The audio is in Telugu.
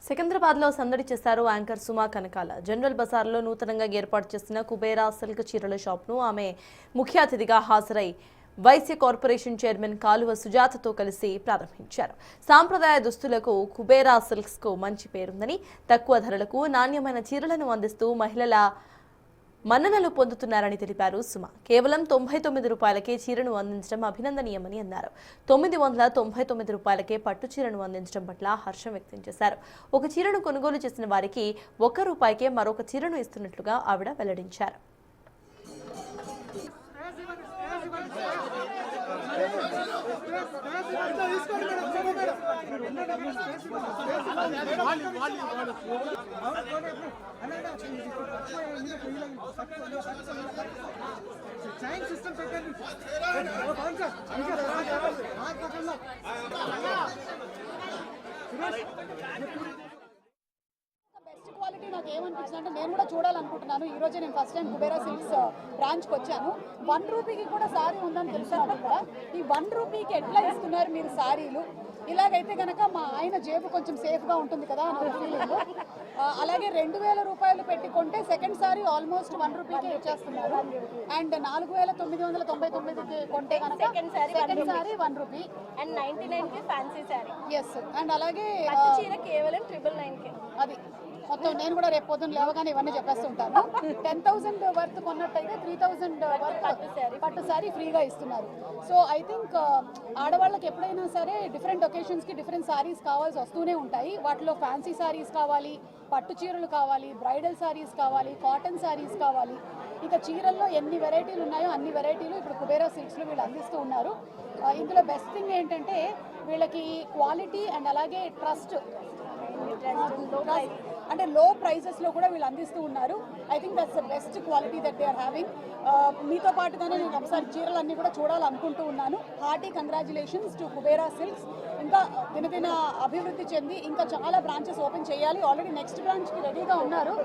సికింద్రాబాద్ లో సందడి చేశారు యాంకర్ సుమా కనకాల. జనరల్ బజార్లో నూతనంగా ఏర్పాటు చేసిన కుబేరా సిల్క్ చీరల షాప్ను ఆమె ముఖ్య అతిథిగా హాజరై వైసీ కార్పొరేషన్ చైర్మన్ కాలువ సుజాతతో కలిసి ప్రారంభించారు. సాంప్రదాయ దుస్తులకు కుబేరా సిల్క్స్ కు మంచి పేరుందని, తక్కువ ధరలకు నాణ్యమైన చీరలను అందిస్తూ మహిళల మన్ననలు పొందుతున్నారని తెలిపారు సుమ. కేవలం 99 రూపాయలకే చీరను అందించడం అభినందనీయమని అన్నారు. 999 రూపాయలకే పట్టు చీరను అందించడం పట్ల హర్షం వ్యక్తం చేశారు. ఒక చీరను కొనుగోలు చేసిన వారికి ₹1 మరొక చీరను ఇస్తున్నట్లుగా ఆవిడ వెల్లడించారు. బెస్ట్ క్వాలిటీ నాకు ఏమనిపించిందంటే నేను కూడా చూడాలనుకుంటున్నాను. ఈ రోజే నేను ఫస్ట్ టైం కుబేరా సిల్క్స్ బ్రాంచ్కి వచ్చాను. ₹1 కూడా సారీ ఉందని తెలుసాను. ఇక్కడ ఈ ₹1 ఎట్లా ఇస్తున్నారు మీరు సారీలు? ఇలాగైతే కనుక మా ఆయన జేబు కొంచెం సేఫ్గా ఉంటుంది కదా నా ఫీలింగ్. అలాగే ₹2000 పెట్టి కొంటే సెకండ్ సారీ ఆల్మోస్ట్ ₹1 ఇచ్చేస్తున్నారు. అండ్ 4999కి కొంటే కనుక సెకండ్ సారీ ₹1 అండ్ 99కి ఫ్యాన్సీ సారీ. ఎస్. అండ్ అలాగే చీర కేవలం 999కి. అది మొత్తం నేను కూడా రేపు పొద్దున్న లేవగానే ఇవన్నీ చెప్పేస్తుంటాను. 10,000 వర్త్ కొన్నట్టయితే 3,000 వర్త్ పట్టు సారీ ఫ్రీగా ఇస్తున్నారు. సో ఐ థింక్ ఆడవాళ్ళకి ఎప్పుడైనా సరే డిఫరెంట్ ఒకేషన్స్కి డిఫరెంట్ సారీస్ కావాల్సి వస్తూనే ఉంటాయి. వాటిలో ఫ్యాన్సీ సారీస్ కావాలి, పట్టు చీరలు కావాలి, బ్రైడల్ సారీస్ కావాలి, కాటన్ సారీస్ కావాలి. ఇక చీరల్లో ఎన్ని వెరైటీలు ఉన్నాయో అన్ని వెరైటీలు ఇప్పుడు కుబేరా సిల్క్స్లో వీళ్ళు అందిస్తూ ఉన్నారు. ఇందులో బెస్ట్ థింగ్ ఏంటంటే వీళ్ళకి క్వాలిటీ అండ్ అలాగే ట్రస్ట్, అంటే లో ప్రైజెస్లో కూడా వీళ్ళు అందిస్తూ ఉన్నారు. I think that's the best quality that they are having. మీతో పాటుగానే నేను ఒకసారి చీరలన్నీ కూడా చూడాలనుకుంటూ ఉన్నాను. Hearty congratulations to Kubera Silks. ఇంకా దినదిన అభివృద్ధి చెంది ఇంకా చాలా బ్రాంచెస్ ఓపెన్ చేయాలి. ఆల్రెడీ నెక్స్ట్ బ్రాంచ్కి రెడీగా ఉన్నారు.